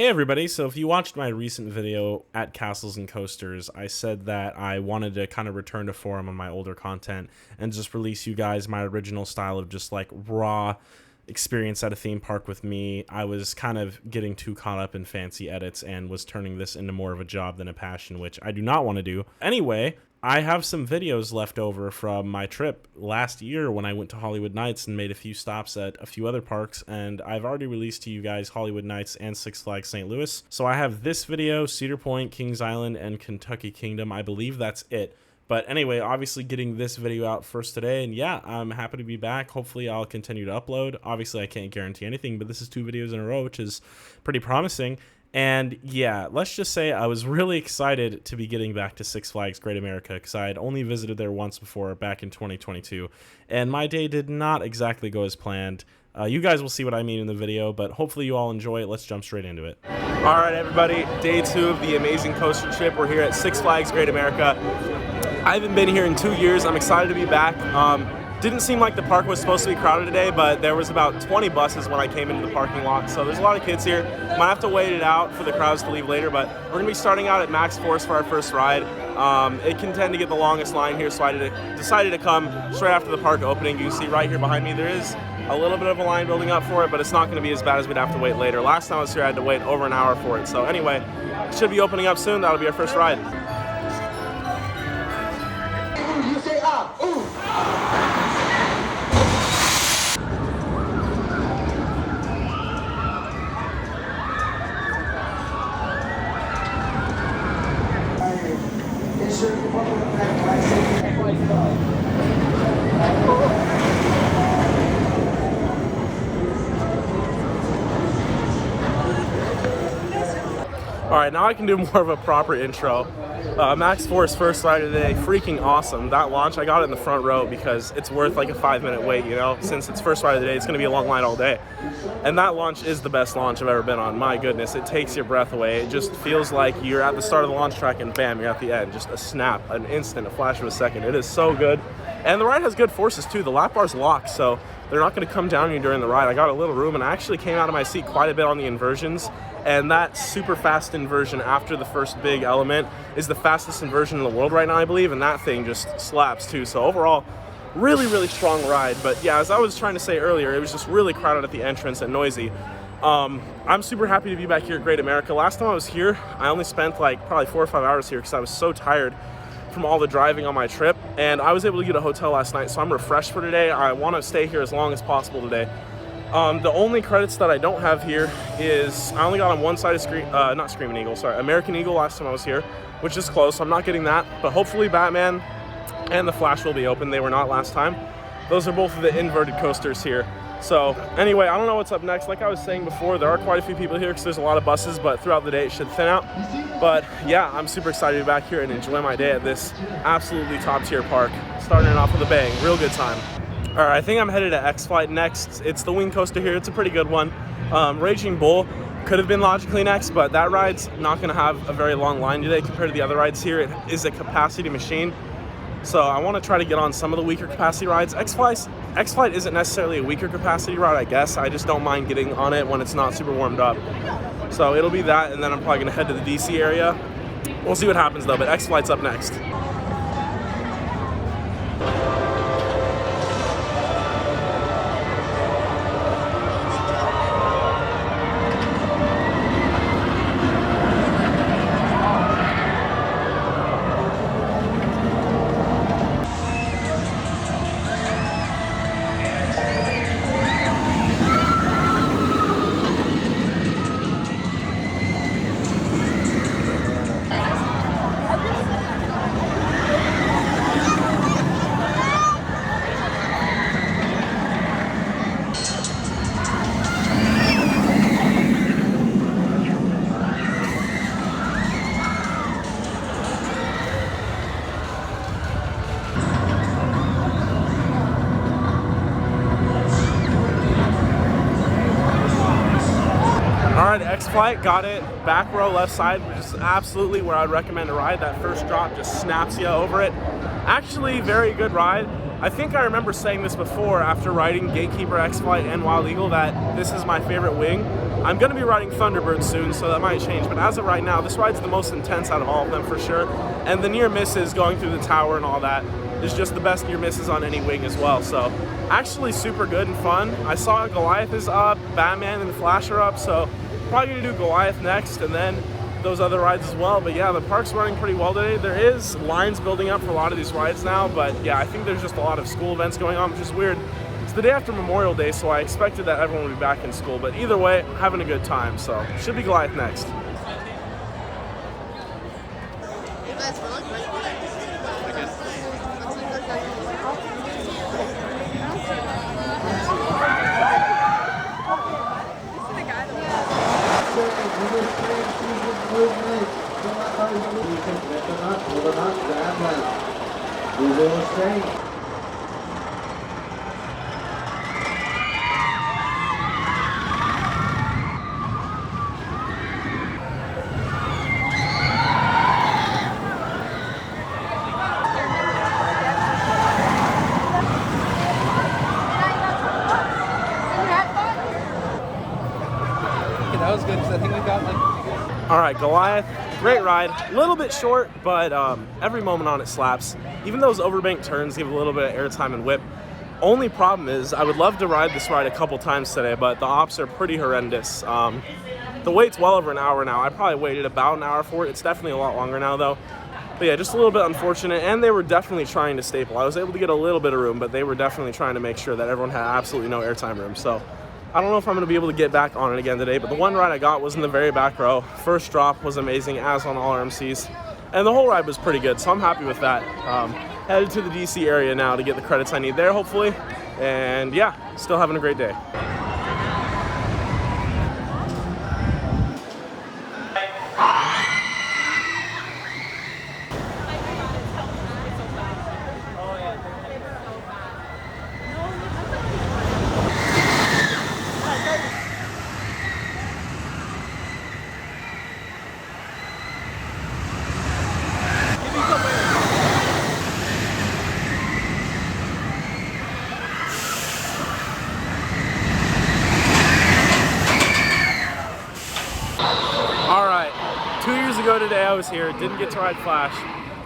Hey everybody, so if you watched my recent video at Castles and Coasters, I said that I wanted to kind of return to form on my older content and just release you guys my original style of just like raw experience at a theme park with me. I was kind of getting too caught up in fancy edits and was turning this into more of a job than a passion, which I do not want to do. Anyway, I have some videos left over from my trip last year when I went to Hollywood Nights and made a few stops at a few other parks, and I've already released to you guys Hollywood Nights and Six Flags St. Louis. So I have this video, Cedar Point, Kings Island, and Kentucky Kingdom. I believe that's it. But anyway, obviously getting this video out first today, and yeah, I'm happy to be back. Hopefully I'll continue to upload. Obviously I can't guarantee anything, but this is 2 videos in a row, which is pretty promising. And yeah, let's just say I was really excited to be getting back to Six Flags Great America because I had only visited there once before back in 2022, and my day did not exactly go as planned. You guys will see what I mean in the video, but hopefully you all enjoy it. Let's jump straight into it. All right, everybody, day 2 of the amazing coaster trip. We're here at Six Flags Great America. I haven't been here in 2 years. I'm excited to be back. Didn't seem like the park was supposed to be crowded today, but there was about 20 buses when I came into the parking lot, so there's a lot of kids here. Might have to wait it out for the crowds to leave later, but we're going to be starting out at Max Force for our first ride. It can tend to get the longest line here, so I decided to come straight after the park opening. You can see right here behind me there is a little bit of a line building up for it, but it's not going to be as bad as we'd have to wait later. Last time I was here, I had to wait over an hour for it. So anyway, it should be opening up soon. That'll be our first ride. You say ah, ooh. Alright, now I can do more of a proper intro. Max Force first ride of the day, freaking awesome. That launch, I got it in the front row because it's worth like a 5-minute wait, you know? Since it's first ride of the day, it's going to be a long line all day. And that launch is the best launch I've ever been on. My goodness, it takes your breath away. It just feels like you're at the start of the launch track and bam, you're at the end. Just a snap, an instant, a flash of a second. It is so good. And the ride has good forces too. The lap bar's locked, so they're not going to come down on you during the ride. I got a little room and I actually came out of my seat quite a bit on the inversions. And that super fast inversion after the first big element is the fastest inversion in the world right now, I believe. And that thing just slaps too. So overall, really, really strong ride. But yeah, as I was trying to say earlier, it was just really crowded at the entrance and noisy. I'm super happy to be back here at Great America. Last time I was here, I only spent like probably 4 or 5 hours here because I was so tired from all the driving on my trip, and I was able to get a hotel last night, so I'm refreshed for today. I want to stay here as long as possible today. The only credits that I don't have here is I only got on one side of not Screaming Eagle, sorry, American Eagle last time I was here, which is close, so I'm not getting that, but hopefully Batman and the Flash will be open. They were not last time. Those are both of the inverted coasters here. So anyway, I don't know what's up next. Like I was saying before, there are quite a few people here because there's a lot of buses, but throughout the day it should thin out. But yeah, I'm super excited to be back here and enjoy my day at this absolutely top tier park. Starting it off with a bang, real good time. All right, I think I'm headed to X-Flight next. It's the wing coaster here, it's a pretty good one. Raging Bull could have been logically next, but that ride's not gonna have a very long line today compared to the other rides here. It is a capacity machine. So I want to try to get on some of the weaker capacity rides. X-Flight isn't necessarily a weaker capacity ride, I guess. I just don't mind getting on it when it's not super warmed up. So it'll be that, and then I'm probably going to head to the DC area. We'll see what happens though, but X-Flight's up next. Alright, X-Flight, got it. Back row, left side, which is absolutely where I'd recommend to ride. That first drop just snaps you over it. Actually, very good ride. I think I remember saying this before after riding Gatekeeper, X-Flight, and Wild Eagle that this is my favorite wing. I'm going to be riding Thunderbird soon, so that might change. But as of right now, this ride's the most intense out of all of them for sure. And the near misses going through the tower and all that is just the best near misses on any wing as well. So actually super good and fun. I saw Goliath is up, Batman and the Flash are up, so probably going to do Goliath next and then those other rides as well. But yeah, the park's running pretty well today. There is lines building up for a lot of these rides now, but yeah, I think there's just a lot of school events going on, which is weird. It's the day after Memorial Day, so I expected that everyone would be back in school, but either way, having a good time, so should be Goliath next. That was good because I think we got like. All right, Goliath, great ride. A little bit short, but every moment on it slaps. Even those overbank turns give a little bit of airtime and whip. Only problem is I would love to ride this ride a couple times today, but the ops are pretty horrendous. The wait's well over an hour now. I probably waited about an hour for it. It's definitely a lot longer now though. But yeah, just a little bit unfortunate, and they were definitely trying to staple. I was able to get a little bit of room, but they were definitely trying to make sure that everyone had absolutely no airtime room. So I don't know if I'm going to be able to get back on it again today, but the one ride I got was in the very back row. First drop was amazing, as on all RMCs, and the whole ride was pretty good, so I'm happy with that. Headed to the DC area now to get the credits I need there, hopefully, and yeah, still having a great day. Today I was here, didn't get to ride Flash,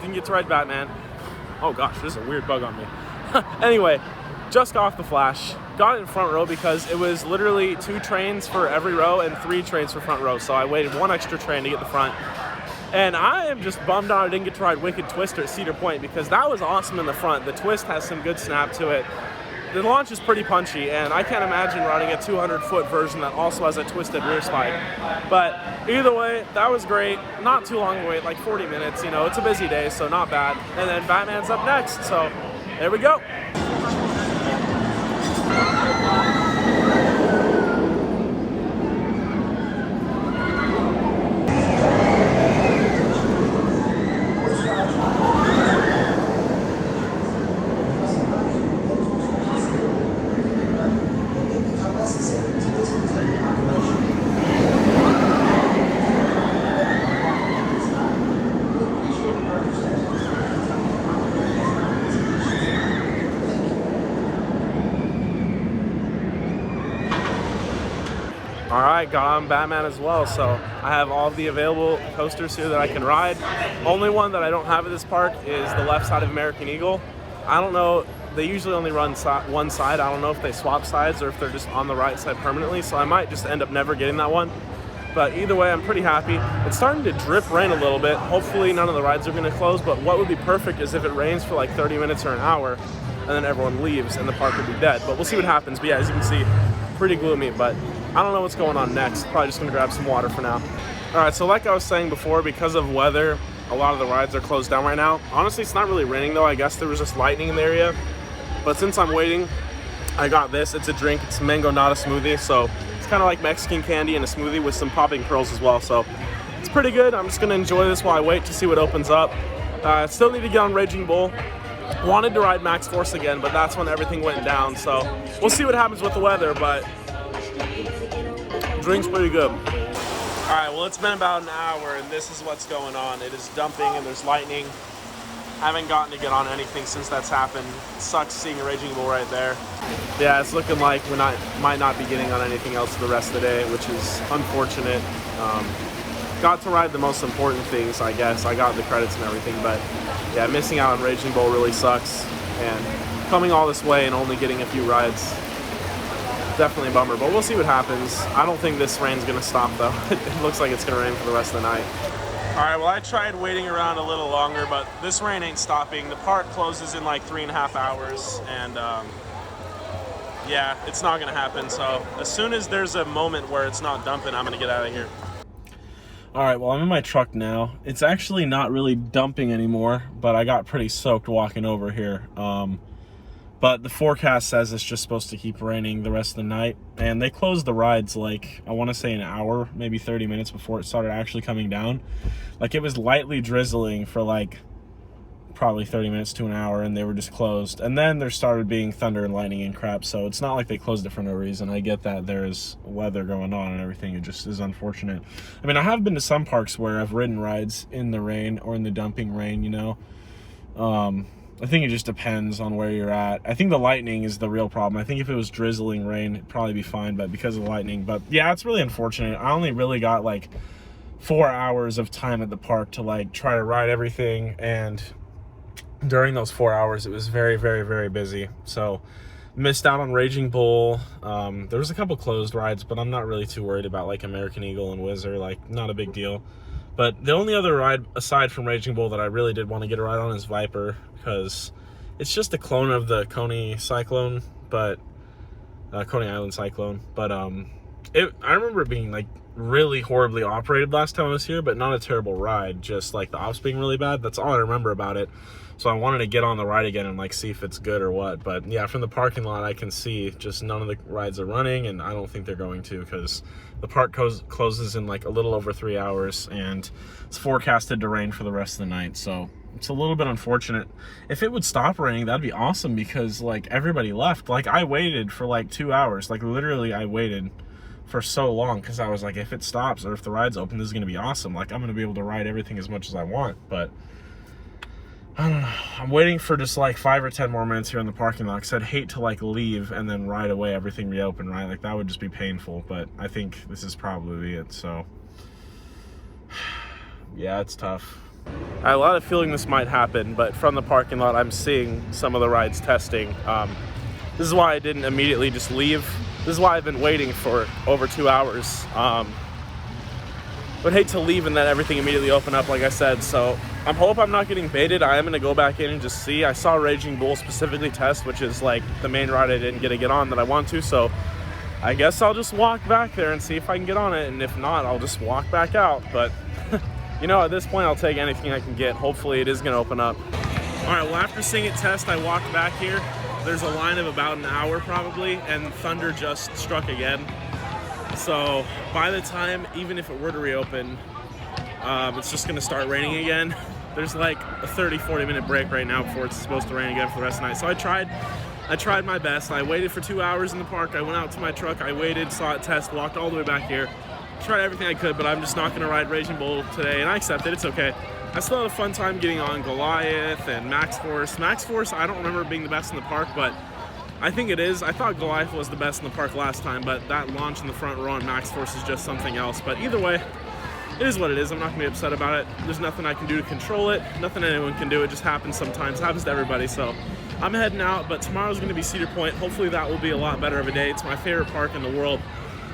didn't get to ride Batman. Oh gosh, this is a weird bug on me. Anyway, just got off the Flash, got it in front row because it was literally 2 trains for every row and 3 trains for front row, so I waited 1 extra train to get the front. And I am just bummed out I didn't get to ride Wicked Twister at Cedar Point because that was awesome in the front. The twist has some good snap to it. The launch is pretty punchy, and I can't imagine riding a 200-foot version that also has a twisted rear slide. But either way, that was great. Not too long to wait, like 40 minutes. You know, it's a busy day, so not bad. And then Batman's up next, so there we go. Alright, got on Batman as well, so I have all of the available coasters here that I can ride. Only one that I don't have at this park is the left side of American Eagle. I don't know, they usually only run one side. I don't know if they swap sides or if they're just on the right side permanently, so I might just end up never getting that one. But either way, I'm pretty happy. It's starting to drip rain a little bit. Hopefully none of the rides are going to close, but what would be perfect is if it rains for like 30 minutes or an hour, and then everyone leaves and the park would be dead. But we'll see what happens. But yeah, as you can see, pretty gloomy, but I don't know what's going on next. Probably just gonna grab some water for now. All right, so like I was saying before, because of weather, a lot of the rides are closed down right now. Honestly, it's not really raining though. I guess there was just lightning in the area. But since I'm waiting, I got this. It's a drink. It's mango nata smoothie. So it's kind of like Mexican candy in a smoothie with some popping pearls as well. So it's pretty good. I'm just gonna enjoy this while I wait to see what opens up. Still need to get on Raging Bull. Wanted to ride Max Force again, but that's when everything went down. So we'll see what happens with the weather, but drink's pretty good. All right, well, it's been about an hour, and this is what's going on. It is dumping, and there's lightning. Haven't gotten to get on anything since that's happened. It sucks seeing a Raging Bull right there. Yeah, it's looking like we might not be getting on anything else the rest of the day, which is unfortunate. Got to ride the most important things, I guess. I got the credits and everything, but yeah, missing out on Raging Bull really sucks. And coming all this way and only getting a few rides, definitely a bummer. But we'll see what happens. I don't think this rain's gonna stop though. It looks like it's gonna rain for the rest of the night. All right, well, I tried waiting around a little longer, but this rain ain't stopping. The park closes in like 3.5 hours, and yeah, it's not gonna happen. So as soon as there's a moment where it's not dumping, I'm gonna get out of here. All right, well, I'm in my truck now. It's actually not really dumping anymore, but I got pretty soaked walking over here. But the forecast says it's just supposed to keep raining the rest of the night. And they closed the rides like, I want to say an hour, maybe 30 minutes before it started actually coming down. Like, it was lightly drizzling for like probably 30 minutes to an hour, and they were just closed. And then there started being thunder and lightning and crap, so it's not like they closed it for no reason. I get that there's weather going on and everything. It just is unfortunate. I mean, I have been to some parks where I've ridden rides in the rain or in the dumping rain, you know. I think it just depends on where you're at. I think the lightning is the real problem. I think if it was drizzling rain, it'd probably be fine, but because of the lightning. But yeah, it's really unfortunate. I only really got like 4 hours of time at the park to like try to ride everything, and during those 4 hours, it was very, very, very busy. So missed out on Raging Bull. There was a couple closed rides, but I'm not really too worried about like American Eagle and Whizzer, like not a big deal. But the only other ride aside from Raging Bull that I really did want to get a ride on is Viper, because it's just a clone of the Coney Cyclone, but Coney Island Cyclone. But I remember it being like really horribly operated last time I was here, but not a terrible ride, just like the ops being really bad. That's all I remember about it. So I wanted to get on the ride again and like see if it's good or what. But yeah, from the parking lot I can see just none of the rides are running, and I don't think they're going to, because the park closes in like a little over 3 hours, and it's forecasted to rain for the rest of the night. So it's a little bit unfortunate. If it would stop raining, that'd be awesome, because like everybody left. Like I waited for like 2 hours, like literally I waited for so long, because I was like, if it stops or if the ride's open, this is gonna be awesome. Like I'm gonna be able to ride everything as much as I want. But I don't know. I'm waiting for just like 5 or 10 more minutes here in the parking lot, because I'd hate to like leave and then right away everything reopen, right? Like that would just be painful. But I think this is probably it. So yeah, it's tough. I had a lot of feeling this might happen, but from the parking lot, I'm seeing some of the rides testing. This is why I didn't immediately just leave. This is why I've been waiting for over 2 hours. Would hate to leave and then everything immediately open up, like I said. So I hope I'm not getting baited. I am gonna go back in and just see. I saw Raging Bull specifically test, which is like the main ride I didn't get to get on that I want to. So I guess I'll just walk back there and see if I can get on it. And if not, I'll just walk back out. But you know, at this point, I'll take anything I can get. Hopefully it is gonna open up. All right, well, after seeing it test, I walked back here. There's a line of about an hour probably, and thunder just struck again. So by the time, even if it were to reopen, it's just gonna start raining again. There's like a 30-40 minute break right now before it's supposed to rain again for the rest of the night. So I tried my best. I waited for 2 hours in the park. I went out to my truck, I waited, saw it test, walked all the way back here. Tried everything I could, but I'm just not gonna ride Raging Bull today, and I accept it, it's okay. I still had a fun time getting on Goliath and Max Force. Max Force, I don't remember being the best in the park, but I think it is. I thought Goliath was the best in the park last time, but that launch in the front row on Max Force is just something else. But either way, it is what it is. I'm not gonna be upset about it. There's nothing I can do to control it. Nothing anyone can do. It just happens sometimes. It happens to everybody. So I'm heading out, but tomorrow's gonna be Cedar Point. Hopefully that will be a lot better of a day. It's my favorite park in the world,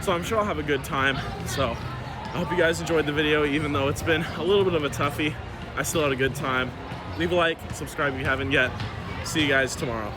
so I'm sure I'll have a good time. So I hope you guys enjoyed the video, even though it's been a little bit of a toughie. I still had a good time. Leave a like, subscribe if you haven't yet. See you guys tomorrow.